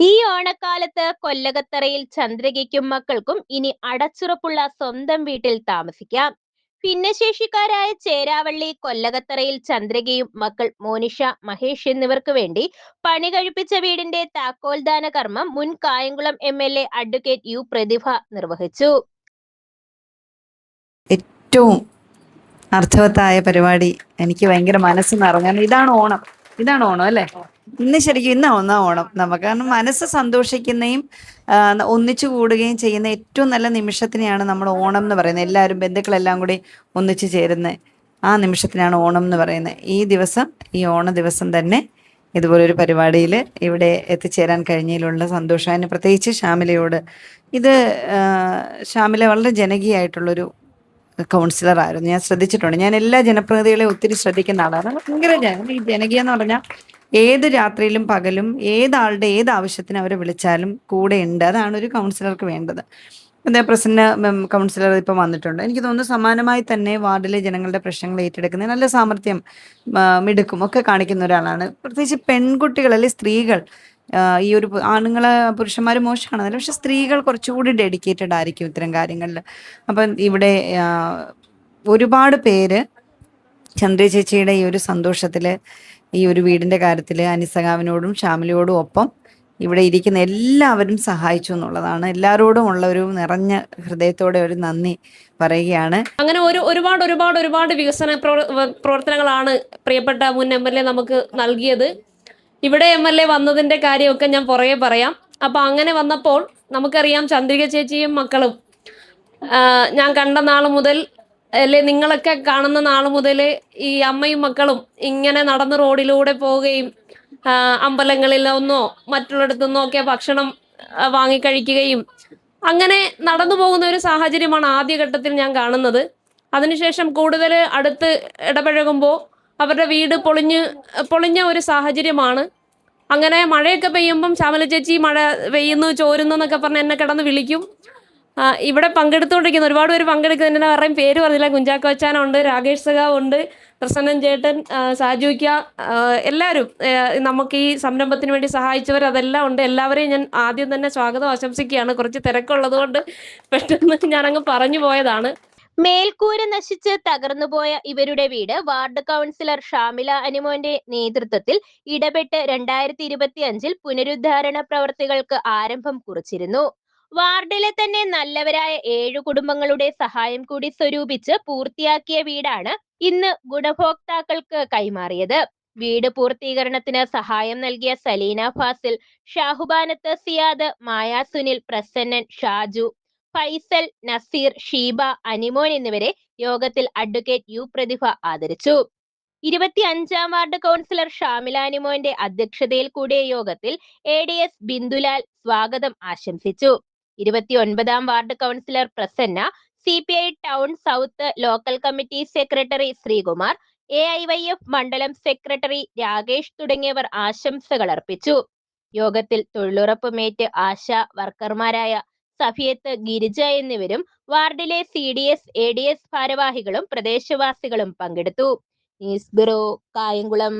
ഈ ഓണക്കാലത്ത് കൊല്ലകത്തറയിൽ ചന്ദ്രികയ്ക്കും മക്കൾക്കും ഇനി അടച്ചുറപ്പുള്ള സ്വന്തം വീട്ടിൽ താമസിക്കാം. ഭിന്നശേഷിക്കാരായ ചേരാവള്ളി കൊല്ലകത്തറയിൽ ചന്ദ്രികയും മക്കൾ മോനിഷ, മഹേഷ് എന്നിവർക്ക് വേണ്ടി പണി കഴിപ്പിച്ച വീടിന്റെ താക്കോൽദാന കർമ്മം മുൻ കായംകുളം MLA അഡ്വക്കേറ്റ് യു പ്രതിഭ നിർവഹിച്ചു. ഏറ്റവും അർത്ഥവത്തായ പരിപാടി. എനിക്ക് ഭയങ്കര മനസ്സ് നിറഞ്ഞു. ഇതാണ് ഓണം അല്ലേ? ഇന്ന് ശരിക്കും ഇന്നാ ഓണം നമുക്ക്. കാരണം മനസ്സ് സന്തോഷിക്കുന്നതും ഒന്നിച്ചു കൂടുകയും ചെയ്യുന്ന ഏറ്റവും നല്ല നിമിഷത്തിനെയാണ് നമ്മൾ ഓണം എന്ന് പറയുന്നത്. എല്ലാവരും ബന്ധുക്കളെല്ലാം കൂടി ഒന്നിച്ചു ചേരുന്ന ആ നിമിഷത്തിനാണ് ഓണം എന്ന് പറയുന്നത്. ഈ ഓണ ദിവസം തന്നെ ഇതുപോലൊരു പരിപാടിയിൽ ഇവിടെ എത്തിച്ചേരാൻ കഴിഞ്ഞതിലുള്ള സന്തോഷം. അതിന് പ്രത്യേകിച്ച് ശ്യാമിലയോട്. ശ്യാമില വളരെ ജനകീയമായിട്ടുള്ളൊരു കൗൺസിലറായിരുന്നു. ഞാൻ ശ്രദ്ധിച്ചിട്ടുണ്ട്. ഞാൻ എല്ലാ ജനപ്രതിനിധികളെയും ഒത്തിരി ശ്രദ്ധിക്കുന്ന ആളാണ്. ഭയങ്കര ഈ ജനകീയ എന്ന് പറഞ്ഞാൽ ഏത് രാത്രിയിലും പകലും ഏതാളുടെ ഏത് ആവശ്യത്തിന് അവരെ വിളിച്ചാലും കൂടെ ഉണ്ട്. അതാണ് ഒരു കൗൺസിലർക്ക് വേണ്ടത്. അതേ പ്രസന്ന കൗൺസിലർ ഇപ്പം വന്നിട്ടുണ്ട്. എനിക്ക് തോന്നുന്നു സമാനമായി തന്നെ വാർഡിലെ ജനങ്ങളുടെ പ്രശ്നങ്ങൾ ഏറ്റെടുക്കുന്ന നല്ല സാമർത്ഥ്യം, മിടുക്കും ഒക്കെ കാണിക്കുന്ന ഒരാളാണ്. പ്രത്യേകിച്ച് പെൺകുട്ടികൾ അല്ലെങ്കിൽ സ്ത്രീകൾ. ഈ ഒരു പുരുഷന്മാർ മോശമാണെന്നല്ല, പക്ഷെ സ്ത്രീകൾ കുറച്ചുകൂടി ഡെഡിക്കേറ്റഡ് ആയിരിക്കും ഇത്തരം കാര്യങ്ങളിൽ. അപ്പം ഇവിടെ ഒരുപാട് പേര് ചന്ദ്ര ചേച്ചിയുടെ ഈ ഒരു സന്തോഷത്തിൽ, ഈ ഒരു വീടിൻ്റെ കാര്യത്തിൽ അനിസകാവിനോടും ശ്യാമിലയോടും ഒപ്പം ഇവിടെ ഇരിക്കുന്ന എല്ലാവരും സഹായിച്ചു എന്നുള്ളതാണ്. എല്ലാവരോടും ഉള്ള ഒരു നിറഞ്ഞ ഹൃദയത്തോടെ ഒരു നന്ദി പറയുകയാണ്. അങ്ങനെ ഒരുപാട് വികസന പ്രവർത്തനങ്ങളാണ് പ്രിയപ്പെട്ട മുൻ MLA നമുക്ക് നൽകിയത്. ഇവിടെ MLA വന്നതിന്റെ കാര്യമൊക്കെ ഞാൻ പുറകെ പറയാം. അപ്പൊ അങ്ങനെ വന്നപ്പോൾ നമുക്കറിയാം, ചന്ദ്രിക ചേച്ചിയും മക്കളും ഞാൻ കണ്ട നാൾ മുതൽ, അല്ലെ നിങ്ങളൊക്കെ കാണുന്ന നാൾ മുതൽ, ഈ അമ്മയും മക്കളും ഇങ്ങനെ നടന്ന് റോഡിലൂടെ പോവുകയും അമ്പലങ്ങളിൽ നിന്നോ മറ്റുള്ളിടത്തുനിന്നോ ഒക്കെ ഭക്ഷണം വാങ്ങിക്കഴിക്കുകയും അങ്ങനെ നടന്നു പോകുന്ന ഒരു സാഹചര്യമാണ് ആദ്യഘട്ടത്തിൽ ഞാൻ കാണുന്നത്. അതിനുശേഷം കൂടുതൽ അടുത്ത് ഇടപഴകുമ്പോൾ അവരുടെ വീട് പൊളിഞ്ഞ ഒരു സാഹചര്യമാണ്. അങ്ങനെ മഴയൊക്കെ പെയ്യുമ്പം ശ്യാമല ചേച്ചി മഴ പെയ്യുന്നു ചോരുന്നു എന്നൊക്കെ പറഞ്ഞ് എന്നെ കിടന്ന് വിളിക്കും. ഇവിടെ പങ്കെടുത്തുകൊണ്ടിരിക്കുന്ന ഒരുപാട് പേര് പങ്കെടുക്കുന്നതിന് പറയും, പേര് പറഞ്ഞില്ല. കുഞ്ചാക്കോച്ചാനുണ്ട്, രാകേഷ് സഖാവ് ഉണ്ട്, പ്രസന്നൻ ചേട്ടൻ, സാജുക്ക, എല്ലാവരും നമുക്ക് ഈ സംരംഭത്തിന് വേണ്ടി സഹായിച്ചവർ അതെല്ലാം ഉണ്ട്. എല്ലാവരെയും ഞാൻ ആദ്യം തന്നെ സ്വാഗതം ആശംസിക്കുകയാണ്. കുറച്ച് തിരക്കുള്ളത് കൊണ്ട് പെട്ടെന്ന് ഞാനങ്ങ് പറഞ്ഞു പോയതാണ്. മേൽക്കൂര നശിച്ച് തകർന്നുപോയ ഇവരുടെ വീട് വാർഡ് കൗൺസിലർ ഷാമില അനിമോന്റെ നേതൃത്വത്തിൽ ഇടപെട്ട് 2025 പുനരുദ്ധാരണ പ്രവർത്തികൾക്ക് ആരംഭം കുറിച്ചിരുന്നു. വാർഡിലെ തന്നെ നല്ലവരായ 7 കുടുംബങ്ങളുടെ സഹായം കൂടി സ്വരൂപിച്ച് പൂർത്തിയാക്കിയ വീടാണ് ഇന്ന് ഗുണഭോക്താക്കൾക്ക് കൈമാറിയത്. വീട് പൂർത്തീകരണത്തിന് സഹായം നൽകിയ സലീന ഫാസിൽ, ഷാഹുബാനത്ത് സിയാദ്, മായ സുനിൽ, പ്രസന്നൻ, ഷാജു, ഫൈസൽ, നസീർ, ഷീബ, അനിമോൻ എന്നിവരെ യോഗത്തിൽ അഡ്വക്കേറ്റ് യു പ്രതിഭ ആദരിച്ചു. 25-ാം വാർഡ് കൗൺസിലർ ഷാമില അനിമോന്റെ അധ്യക്ഷതയിൽ കൂടിയ യോഗത്തിൽ ADS ബിന്ദുലാൽ സ്വാഗതം ആശംസിച്ചു. 29-ാം ward councillor Prasanna, CPI town south local committee secretary Sreekumar, AIYF മണ്ഡലം സെക്രട്ടറി രാകേഷ് തുടങ്ങിയവർ ആശംസകൾ അർപ്പിച്ചു. യോഗത്തിൽ തൊഴിലുറപ്പ് മേറ്റ് ആശാ വർക്കർമാരായ സഫിയത്ത്, ഗിരിജ എന്നിവരും വാർഡിലെ CDS, ADS ഭാരവാഹികളും പ്രദേശവാസികളും പങ്കെടുത്തു. News bureau, Kayamkulam.